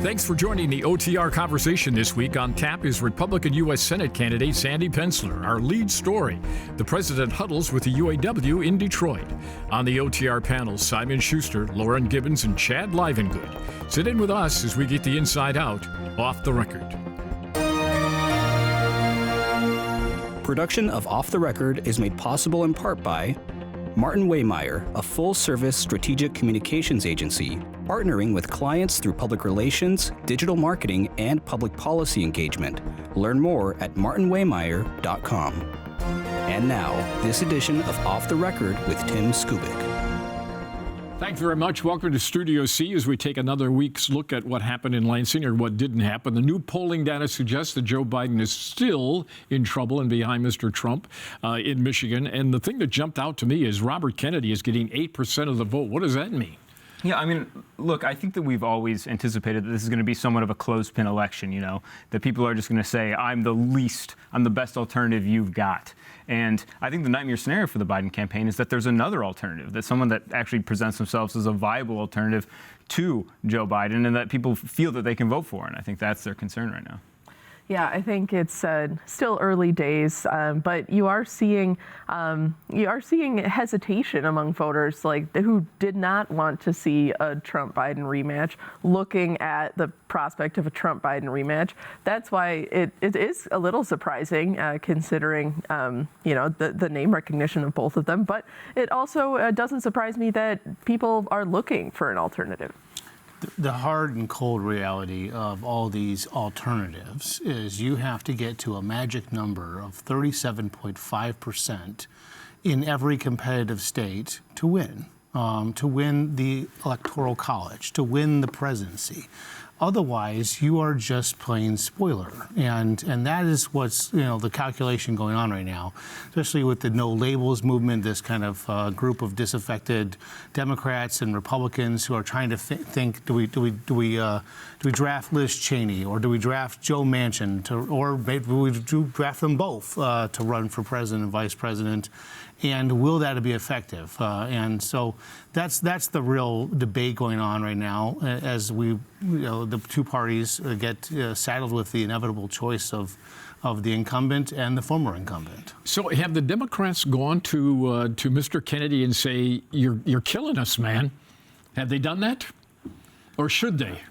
Thanks for joining the OTR conversation this week. On tap is Republican U.S. Senate candidate Sandy Pensler. Our lead story, the president huddles with the UAW in Detroit. On the OTR panel, Simon Schuster, Lauren Gibbons, and Chad Livengood. Sit in with us as we get the inside out, off the record. Production of Off the Record is made possible in part by Martin Waymeyer, a full-service strategic communications agency, partnering with clients through public relations, digital marketing, and public policy engagement. Learn more at martinwaymeyer.com. And now, this edition of Off the Record with Tim Skubic. Thanks very much. Welcome to Studio C as we take another week's look at what happened in Lansing or what didn't happen. The new polling data suggests that Joe Biden is still in trouble and behind Mr. Trump in Michigan. And the thing that jumped out to me is Robert Kennedy is getting 8% of the vote. What does that mean? Yeah, I mean, look, I think that we've always anticipated that this is going to be somewhat of a clothespin election, you know, that people are just going to say, I'm the best alternative you've got. And I think the nightmare scenario for the Biden campaign is that there's another alternative, that someone that actually presents themselves as a viable alternative to Joe Biden and that people feel that they can vote for. And I think that's their concern right now. Yeah, I think it's still early days, but you are seeing hesitation among voters like who did not want to see a Trump-Biden rematch, looking at the prospect of a Trump-Biden rematch. That's why it is a little surprising, considering the name recognition of both of them. But it also doesn't surprise me that people are looking for an alternative. The hard and cold reality of all these alternatives is you have to get to a magic number of 37.5% in every competitive state to win the Electoral College, to win the presidency. Otherwise, you are just plain spoiler. And that is what's, the calculation going on right now, especially with the no labels movement, this kind of group of disaffected Democrats and Republicans who are trying to think, do we draft Liz Cheney or do we draft Joe Manchin or maybe we draft them both to run for president and vice president? And will that be effective? And so that's the real debate going on right now as the two parties get saddled with the inevitable choice of the incumbent and the former incumbent. So have the Democrats gone to Mr. Kennedy and say, you're killing us, man? Have they done that? Or should they?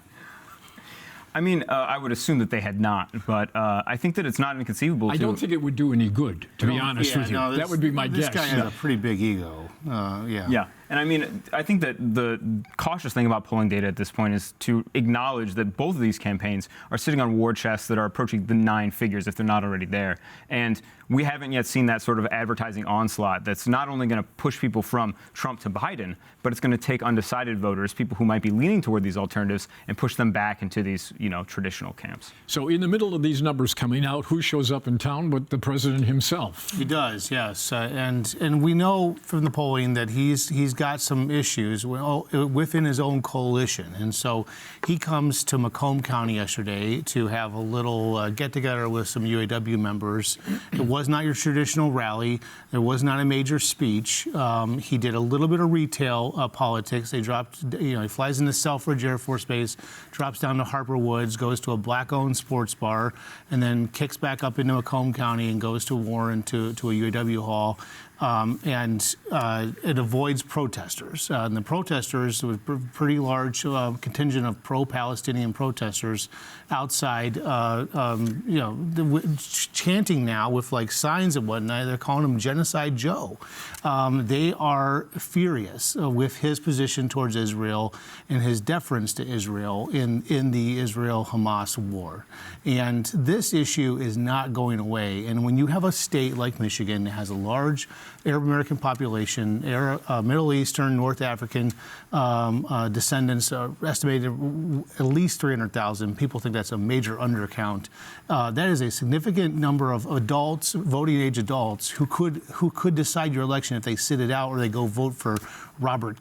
I mean, I would assume that they had not, but I think that it's not inconceivable. I don't think it would do any good, to be honest with you. No, that would be my guess. This guy has a pretty big ego. Yeah. And I mean, I think that the cautious thing about polling data at this point is to acknowledge that both of these campaigns are sitting on war chests that are approaching the 9 figures if they're not already there. And we haven't yet seen that sort of advertising onslaught that's not only going to push people from Trump to Biden, but it's going to take undecided voters, people who might be leaning toward these alternatives, and push them back into these, traditional camps. So in the middle of these numbers coming out, who shows up in town but the president himself? He does, yes. And we know from the polling that he's got some issues within his own coalition. And so he comes to Macomb County yesterday to have a little get-together with some UAW members. It was not your traditional rally. There was not a major speech. He did a little bit of retail politics. They dropped, he flies into Selfridge Air Force Base, drops down to Harper Woods, goes to a black-owned sports bar, and then kicks back up into Macomb County and goes to Warren to a UAW hall. And it avoids protesters. And the protesters, there was a pretty large contingent of pro-Palestinian protesters outside, chanting now with like signs and whatnot. They're calling him Genocide Joe. They are furious with his position towards Israel and his deference to Israel in the Israel-Hamas war. And this issue is not going away. And when you have a state like Michigan that has a large Arab American population, Middle Eastern, North African descendants, estimated at least 300,000. People think that's a major undercount. That is a significant number of adults, voting age adults, who could decide your election if they sit it out or they go vote for Robert,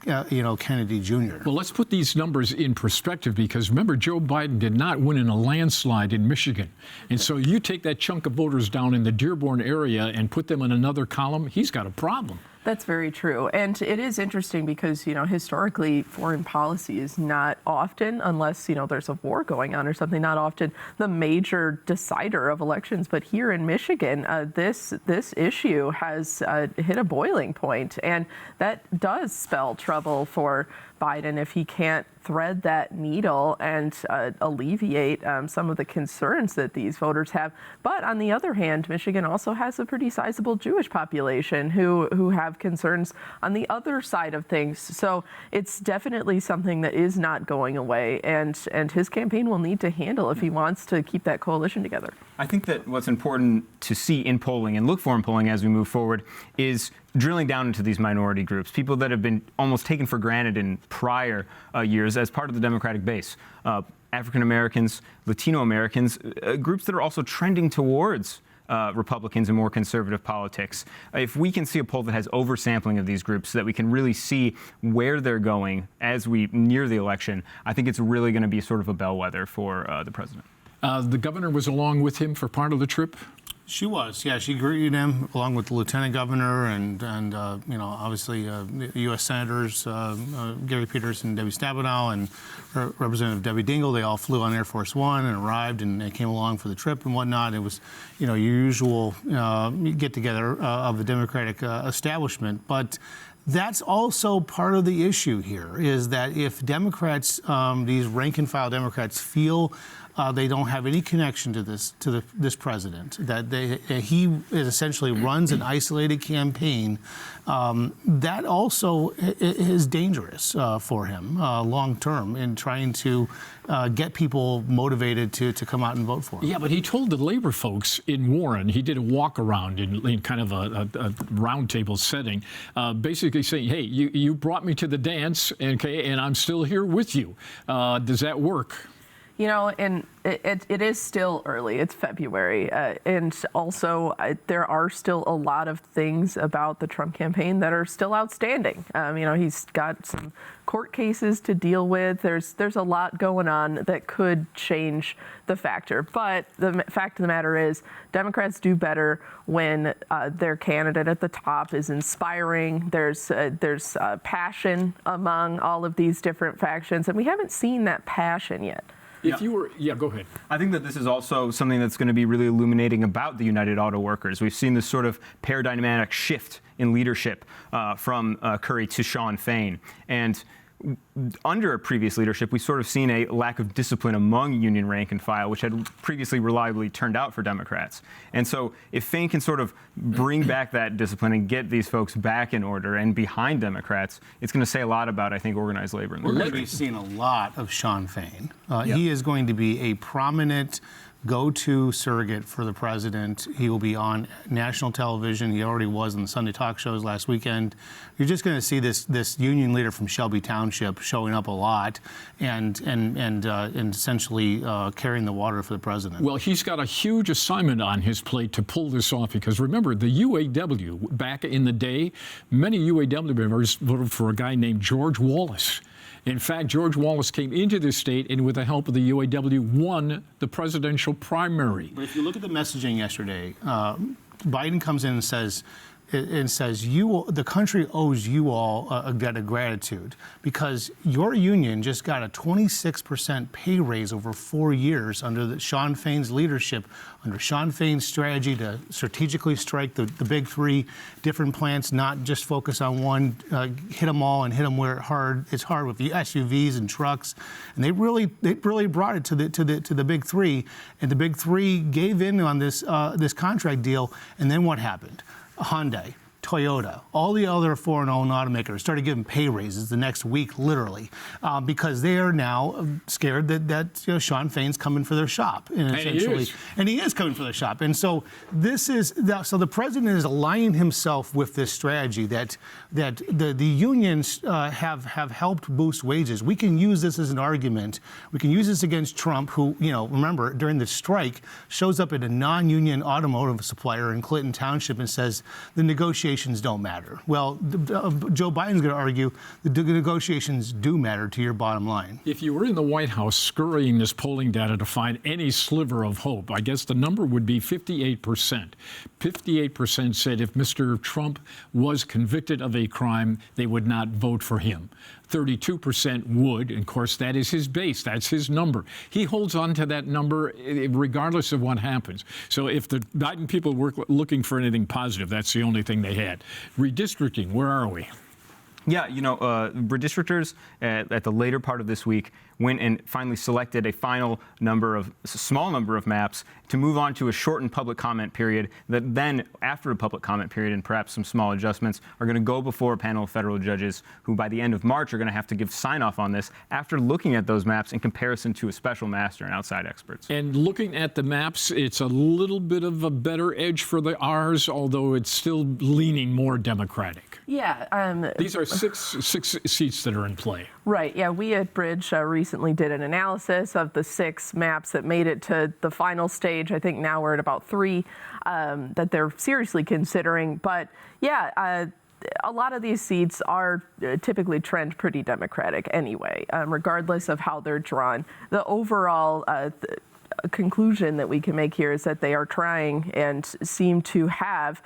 Kennedy Jr. Well, let's put these numbers in perspective, because remember, Joe Biden did not win in a landslide in Michigan. And so you take that chunk of voters down in the Dearborn area and put them in another column, he's got a problem. That's very true. And it is interesting because, historically, foreign policy is not often, unless, there's a war going on or something, not often the major decider of elections. But here in Michigan, this issue has hit a boiling point, and that does spell trouble for Biden if he can't thread that needle and alleviate some of the concerns that these voters have. But on the other hand, Michigan also has a pretty sizable Jewish population who have concerns on the other side of things. So it's definitely something that is not going away, and his campaign will need to handle if he wants to keep that coalition together. I think that what's important to see in polling and look for in polling as we move forward is drilling down into these minority groups, people that have been almost taken for granted in prior years as part of the Democratic base. African Americans, Latino Americans, groups that are also trending towards Republicans and more conservative politics. If we can see a poll that has oversampling of these groups so that we can really see where they're going as we near the election, I think it's really going to be sort of a bellwether for the president. The governor was along with him for part of the trip? She was, yeah. She greeted him along with the lieutenant governor and obviously U.S. senators Gary Peters and Debbie Stabenow and Representative Debbie Dingell. They all flew on Air Force One and arrived, and they came along for the trip and whatnot. It was, your usual get together of the Democratic establishment, but. That's also part of the issue here, is that if Democrats, these rank-and-file Democrats, feel they don't have any connection to this president, that he essentially runs an isolated campaign, that also is dangerous for him long term in trying to get people motivated to come out and vote for him. Yeah, but he told the labor folks in Warren, he did a walk around in kind of a roundtable setting, basically saying, hey, you brought me to the dance, okay, and I'm still here with you. Does that work? And it is still early. It's February. And also, there are still a lot of things about the Trump campaign that are still outstanding. He's got some court cases to deal with. There's a lot going on that could change the factor. But the fact of the matter is, Democrats do better when their candidate at the top is inspiring. There's passion among all of these different factions, and we haven't seen that passion yet. Go ahead. I think that this is also something that's going to be really illuminating about the United Auto Workers. We've seen this sort of paradigmatic shift in leadership from Curry to Shawn Fain. And under previous leadership, we've sort of seen a lack of discipline among union rank and file, which had previously reliably turned out for Democrats. And so if Fain can sort of bring back that discipline and get these folks back in order and behind Democrats, it's going to say a lot about, I think, organized labor. We're going to be seeing a lot of Shawn Fain. He is going to be a prominent go-to surrogate for the president. He will be on national television. He already was on the Sunday talk shows last weekend. You're just going to see this union leader from Shelby Township showing up a lot and essentially carrying the water for the president. Well, he's got a huge assignment on his plate to pull this off, because remember, the UAW, back in the day, many UAW members voted for a guy named George Wallace. In fact, George Wallace came into this state and, with the help of the UAW, won the presidential primary. But if you look at the messaging yesterday, Biden comes in and says, the country owes you all a debt of gratitude, because your union just got a 26% pay raise over 4 years under Shawn Fain's leadership, under Shawn Fain's strategy to strategically strike the big three different plants, not just focus on one, hit them all and hit them where it's hard with the SUVs and trucks. And they really brought it to the big three, and the big three gave in on this contract deal. And then what happened? Hyundai, Toyota, all the other foreign-owned automakers started giving pay raises the next week, literally, because they are now scared that Shawn Fain's coming for their shop. And he is coming for their shop. And so the president is aligning himself with this strategy that the unions have helped boost wages. We can use this as an argument. We can use this against Trump, who, remember, during the strike, shows up at a non-union automotive supplier in Clinton Township and says the negotiations negotiations don't matter. Well, Joe Biden's going to argue the negotiations do matter to your bottom line. If you were in the White House scurrying this polling data to find any sliver of hope, I guess the number would be 58%. 58% said if Mr. Trump was convicted of a crime, they would not vote for him. 32% would, and of course, that is his base. That's his number. He holds on to that number regardless of what happens. So if the Biden people were looking for anything positive, that's the only thing they had. Redistricting, where are we? Yeah, redistrictors at the later part of this week went and finally selected a small number of maps to move on to a shortened public comment period that then, after a public comment period and perhaps some small adjustments, are going to go before a panel of federal judges who by the end of March are going to have to give sign-off on this after looking at those maps in comparison to a special master and outside experts. And looking at the maps, it's a little bit of a better edge for the R's, although it's still leaning more Democratic. Yeah. These are six seats that are in play. Right. Yeah. We at Bridge recently did an analysis of the 6 maps that made it to the final stage. I think now we're at about 3 that they're seriously considering. But yeah, a lot of these seats are typically trend pretty Democratic anyway, regardless of how they're drawn. The overall conclusion that we can make here is that they are trying and seem to have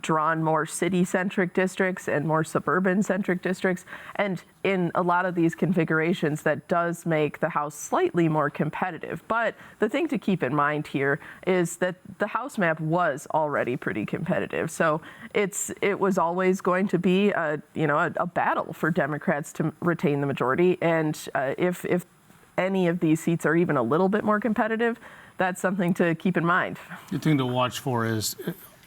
drawn more city-centric districts and more suburban-centric districts. And in a lot of these configurations, that does make the House slightly more competitive. But the thing to keep in mind here is that the House map was already pretty competitive. So it was always going to be a battle for Democrats to retain the majority. And if any of these seats are even a little bit more competitive, that's something to keep in mind. The thing to watch for is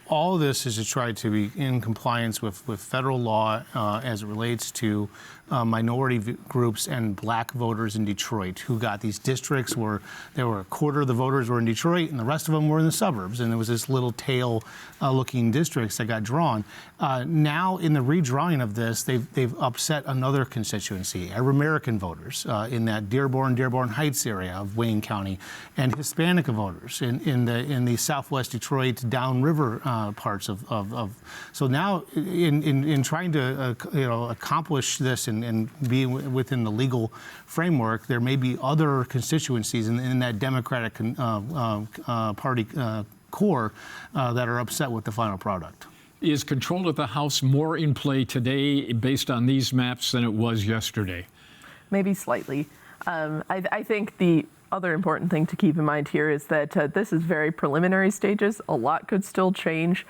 all of this is to try to be in compliance with federal law as it relates to minority groups and black voters in Detroit who got these districts where there were a quarter of the voters were in Detroit and the rest of them were in the suburbs. And there was this little tail looking districts that got drawn. Now in the redrawing of this, they've upset another constituency, Arab-American voters in that Dearborn Heights area of Wayne County, and Hispanic voters in the southwest Detroit downriver parts of. So now in trying to accomplish this and be within the legal framework, there may be other constituencies in that Democratic Party core that are upset with the final product. Is control of the House more in play today based on these maps than it was yesterday? Maybe slightly. I think the other important thing to keep in mind here is that this is very preliminary stages. A lot could still change.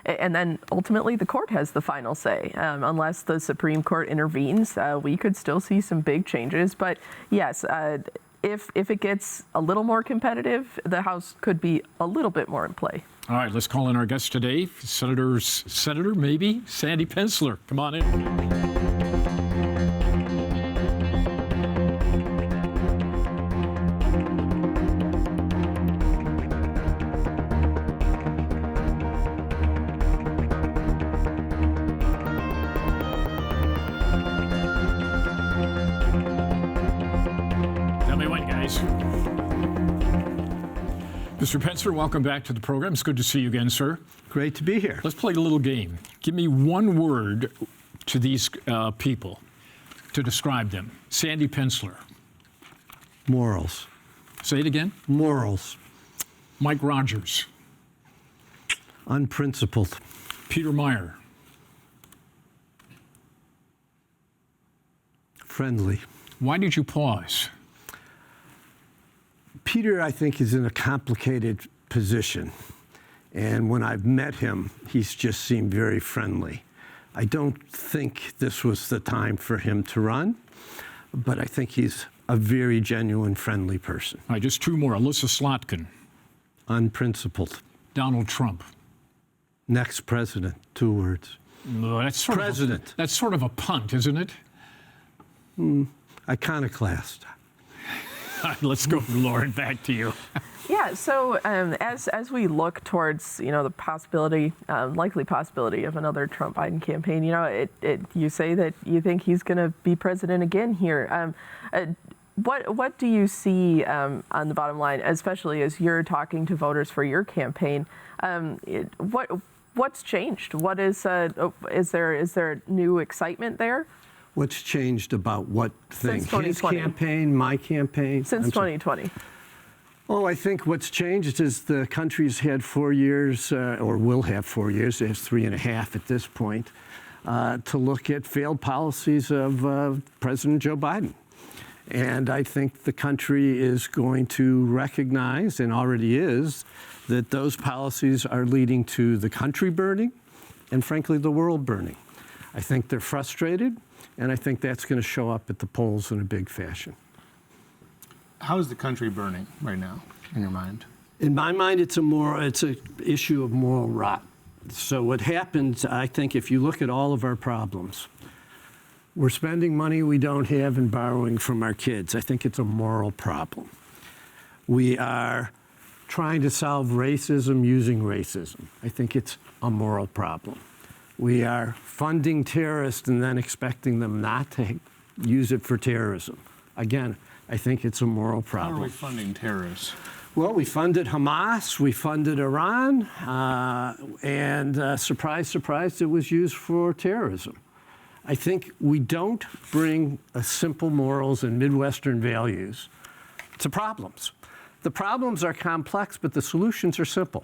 And then ultimately the court has the final say. Unless the Supreme Court intervenes, we could still see some big changes. But yes, if it gets a little more competitive, the House could be a little bit more in play. All right, let's call in our guest today, Senator maybe, Sandy Pensler. Come on in. Mr. Pensler, welcome back to the program. It's good to see you again, sir. Great to be here. Let's play a little game. Give me one word to these people to describe them. Sandy Pensler. Morals. Say it again. Morals. Mike Rogers. Unprincipled. Peter Meijer. Friendly. Why did you pause? Peter, I think, is in a complicated position. And when I've met him, he's just seemed very friendly. I don't think this was the time for him to run, but I think he's a very genuine, friendly person. All right, just 2 more. Alyssa Slotkin. Unprincipled. Donald Trump. Next president. 2 words. No, that's sort president. That's sort of a punt, isn't it? Iconoclast. Let's go, Lauren, back to you. Yeah, so as we look towards, the possibility, likely possibility of another Trump-Biden campaign, you say that you think he's going to be president again here. What do you see on the bottom line, especially as you're talking to voters for your campaign? What's changed? What is there new excitement there? What's changed about what thing? Since 2020. His campaign, my campaign? Since 2020. Oh, I think what's changed is the country's had 4 years, or will have 4 years, it has 3.5 at this point, to look at failed policies of President Joe Biden. And I think the country is going to recognize, and already is, that those policies are leading to the country burning and, frankly, the world burning. I think they're frustrated, and I think that's going to show up at the polls in a big fashion. How is the country burning right now, in your mind? In my mind, it's an issue of moral rot. So what happens, I think, if you look at all of our problems, we're spending money we don't have and borrowing from our kids. I think it's a moral problem. We are trying to solve racism using racism. I think it's a moral problem. We are funding terrorists and then expecting them not to use it for terrorism. Again, I think it's a moral problem. How are we funding terrorists? Well, we funded Hamas, we funded Iran, and surprise, surprise, it was used for terrorism. I think we don't bring simple morals and Midwestern values to problems. The problems are complex, but the solutions are simple.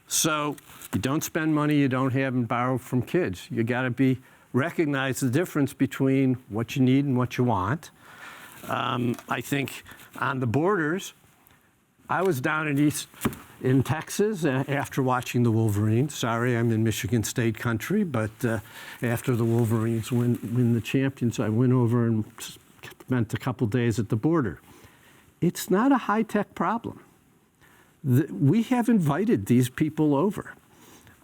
So you don't spend money you don't have and borrow from kids. You got to recognize the difference between what you need and what you want. I think on the borders, I was down in Texas after watching the Wolverines. Sorry, I'm in Michigan State country, but after the Wolverines win the champions, I went over and spent a couple days at the border. It's not a high-tech problem. We have invited these people over.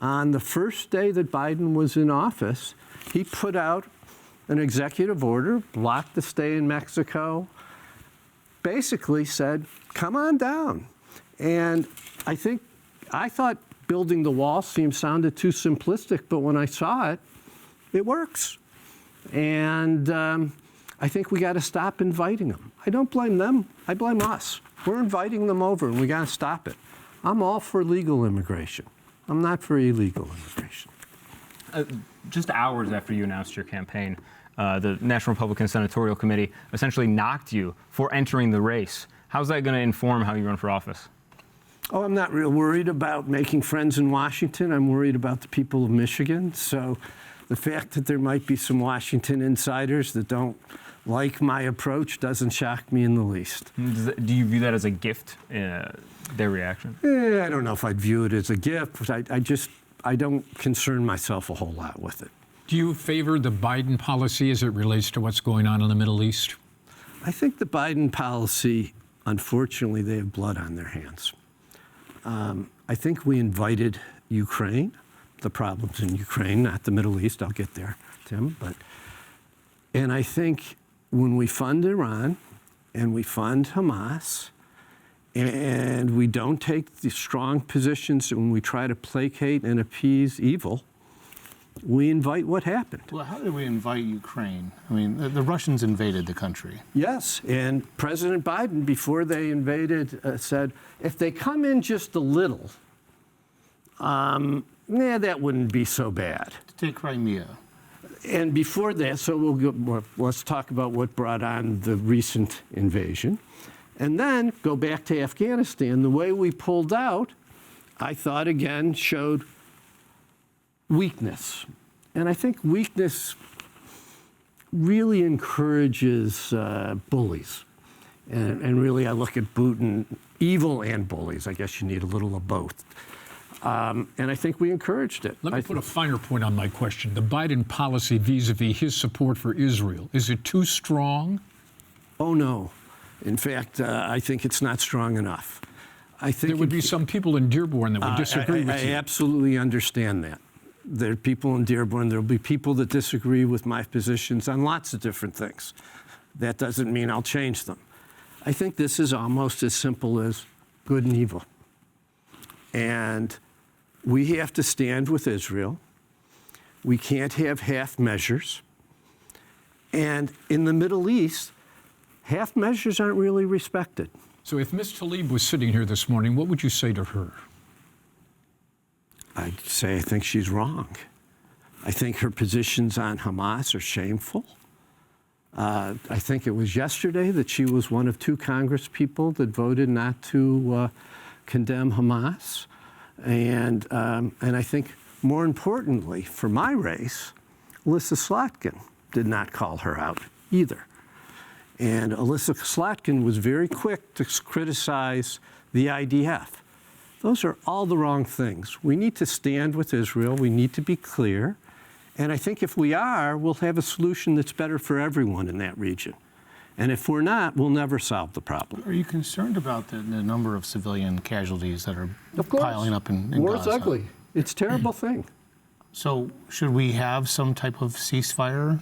On the first day that Biden was in office, he put out an executive order, blocked the stay in Mexico, basically said, come on down. And I thought building the wall sounded too simplistic, but when I saw it, it works. And I think we got to stop inviting them. I don't blame them, I blame us. We're inviting them over and we got to stop it. I'm all for legal immigration. I'm not for illegal immigration. Just hours after you announced your campaign, the National Republican Senatorial Committee essentially knocked you for entering the race. How's that going to inform how you run for office? Oh, I'm not real worried about making friends in Washington. I'm worried about the people of Michigan. So the fact that there might be some Washington insiders that don't like my approach doesn't shock me in the least. Do you view that as a gift, their reaction? I don't know if I'd view it as a gift. I don't concern myself a whole lot with it. Do you favor the Biden policy as it relates to what's going on in the Middle East? I think the Biden policy, unfortunately, they have blood on their hands. I think we invited Ukraine, the problems in Ukraine, not the Middle East. I'll get there, Tim. And I think when we fund Iran and we fund Hamas and we don't take the strong positions when we try to placate and appease evil, we invite what happened. Well, how did we invite Ukraine? I mean, the Russians invaded the country. Yes, and President Biden, before they invaded, said, if they come in just a little, that wouldn't be so bad. To take Crimea. And before that, let's talk about what brought on the recent invasion. And then go back to Afghanistan. The way we pulled out, I thought, again, showed weakness. And I think weakness really encourages bullies. And really, I look at Putin, evil and bullies. I guess you need a little of both. And I think we encouraged it. Let me put a finer point on my question. The Biden policy vis-a-vis his support for Israel, is it too strong? Oh, no. In fact, I think it's not strong enough. I think there would be some people in Dearborn that would disagree with you. I absolutely understand that. There are people in Dearborn. There will be people that disagree with my positions on lots of different things. That doesn't mean I'll change them. I think this is almost as simple as good and evil. And we have to stand with Israel. We can't have half measures. And in the Middle East, half measures aren't really respected. So if Ms. Tlaib was sitting here this morning, what would you say to her? I'd say I think she's wrong. I think her positions on Hamas are shameful. I think it was yesterday that she was one of 2 Congress people that voted not to condemn Hamas. And I think more importantly, for my race, Elissa Slotkin did not call her out either. And Elissa Slotkin was very quick to criticize the IDF. Those are all the wrong things. We need to stand with Israel. We need to be clear. And I think if we are, we'll have a solution that's better for everyone in that region. And if we're not, we'll never solve the problem. Are you concerned about the number of civilian casualties that are piling up in War's Gaza? ugly. It's a terrible thing. So should we have some type of ceasefire?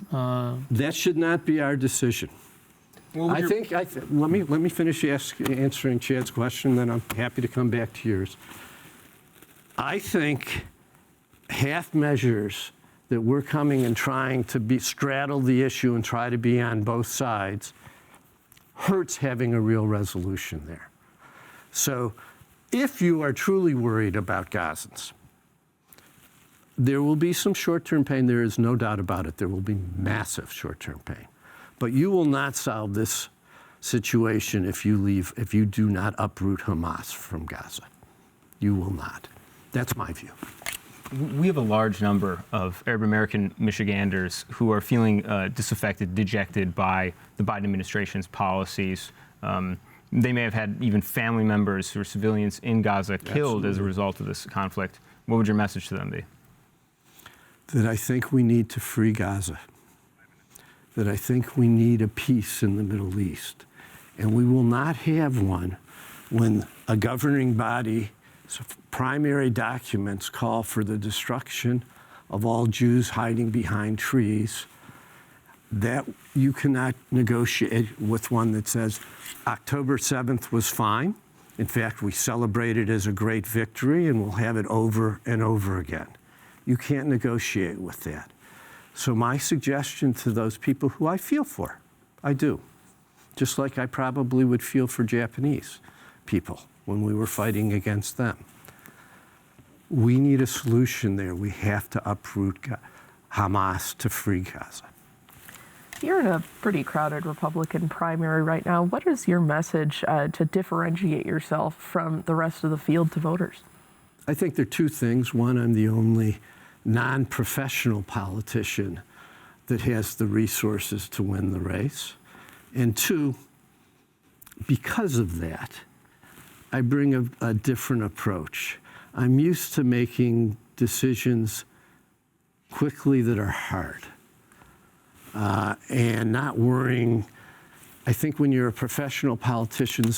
That should not be our decision. Let me finish answering Chad's question, then I'm happy to come back to yours. I think half measures that we're coming and trying to straddle the issue and try to be on both sides hurts having a real resolution there. So if you are truly worried about Gazans, there will be some short-term pain. There is no doubt about it. There will be massive short-term pain. But you will not solve this situation if you do not uproot Hamas from Gaza. You will not. That's my view. We have a large number of Arab American Michiganders who are feeling disaffected, dejected by the Biden administration's policies. They may have had even family members who are civilians in Gaza killed as a result of this conflict. What would your message to them be? That I think we need to free Gaza. That I think we need a peace in the Middle East. And we will not have one when a governing body's primary documents call for the destruction of all Jews hiding behind trees. That you cannot negotiate with one that says October 7th was fine. In fact, we celebrate it as a great victory and we'll have it over and over again. You can't negotiate with that. So my suggestion to those people who I feel for, I do, just like I probably would feel for Japanese people when we were fighting against them. We need a solution there. We have to uproot Hamas to free Gaza. You're in a pretty crowded Republican primary right now. What is your message to differentiate yourself from the rest of the field to voters? I think there are 2 things. One, I'm the only non-professional politician that has the resources to win the race. And 2, because of that, I bring a different approach. I'm used to making decisions quickly that are hard and not worrying. I think when you're a professional politician,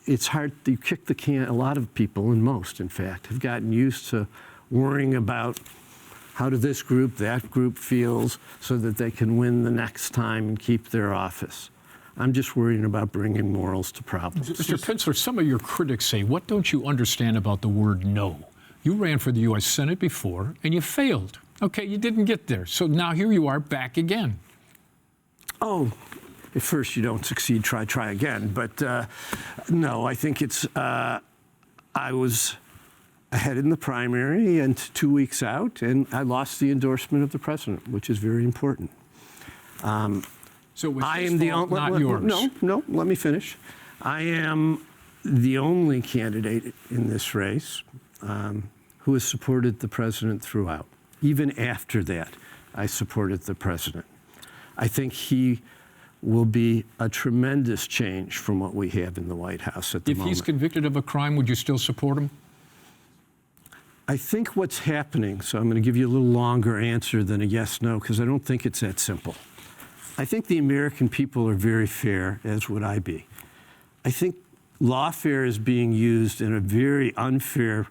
it's hard. You kick the can. A lot of people, and most, in fact, have gotten used to worrying about how do this group, that group feels so that they can win the next time and keep their office. I'm just worrying about bringing morals to problems. Mr. Penzler, some of your critics say, what don't you understand about the word no? You ran for the U.S. Senate before, and you failed. Okay, you didn't get there. So now here you are back again. Oh, at first you don't succeed, try again. But no, I think it's, I was ahead in the primary and 2 weeks out, and I lost the endorsement of the president, which is very important. So was I his am the fault, only, not yours. No, let me finish. I am the only candidate in this race who has supported the president throughout. Even after that, I supported the president. I think he will be a tremendous change from what we have in the White House at the moment. If he's convicted of a crime, would you still support him? I think what's happening, so I'm going to give you a little longer answer than a yes-no, because I don't think it's that simple. I think the American people are very fair, as would I be. I think lawfare is being used in a very unfair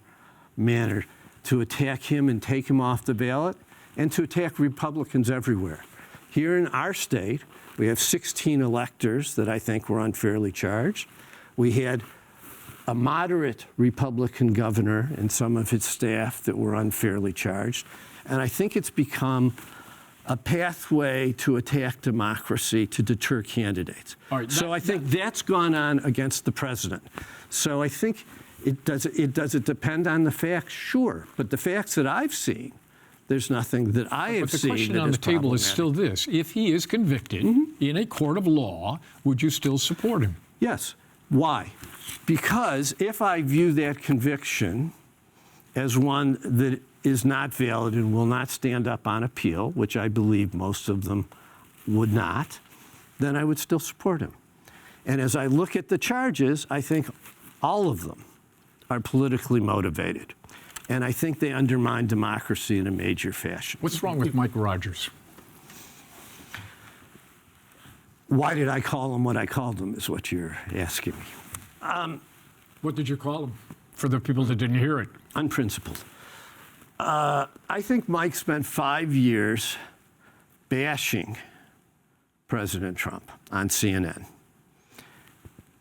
manner to attack him and take him off the ballot, and to attack Republicans everywhere. Here in our state, we have 16 electors that I think were unfairly charged. We had a moderate Republican governor and some of his staff that were unfairly charged. And I think it's become a pathway to attack democracy, to deter candidates. All right, so I think that's gone on against the president. So I think Does it depend on the facts? Sure. But the facts that I've seen, there's nothing that I have But the seen question that on is the table is problematic. still this. If he is convicted in a court of law, would you still support him? Yes. Why? Because if I view that conviction as one that is not valid and will not stand up on appeal, which I believe most of them would not, then I would still support him. And as I look at the charges, I think all of them are politically motivated. And I think they undermine democracy in a major fashion. What's wrong with Mike Rogers? Why did I call him what I called him is what you're asking me. What did you call him? For the people that didn't hear it. Unprincipled. I think Mike spent 5 years bashing President Trump on CNN.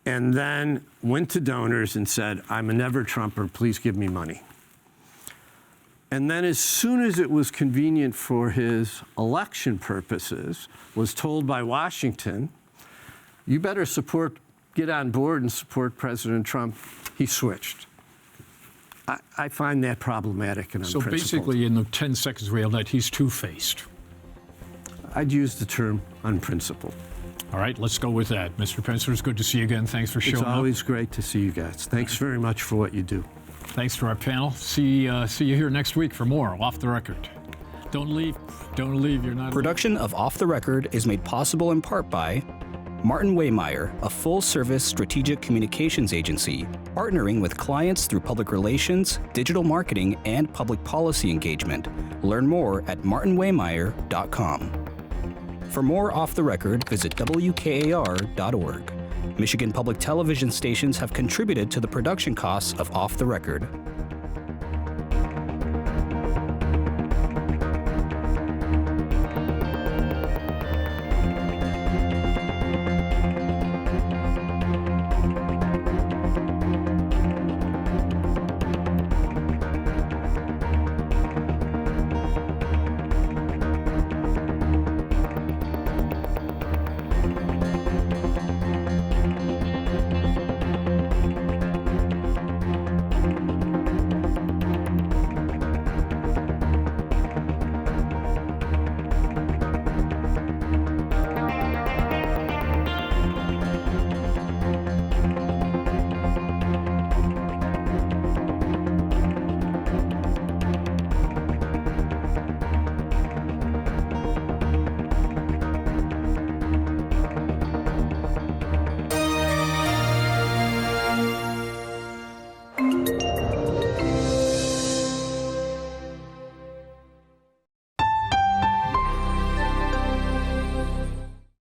And then went to donors and said, I'm a never Trumper, please give me money. And then as soon as it was convenient for his election purposes, was told by Washington, you better get on board and support President Trump, he switched. I find that problematic and So unprincipled. basically, in the 10 seconds we have left, he's two-faced. I'd use the term unprincipled. All right, let's go with that. Mr. Pensler, it's good to see you again. Thanks for showing It's up. always great to see you guys. Thanks very much for what you do. Thanks to our panel. See you here next week for more Off the Record. Don't leave. Don't leave. You're not. Production of Off the Record is made possible in part by Martin Waymeyer, a full-service strategic communications agency, partnering with clients through public relations, digital marketing, and public policy engagement. Learn more at martinwaymeyer.com. For more Off the Record, visit WKAR.org. Michigan Public Television stations have contributed to the production costs of Off the Record.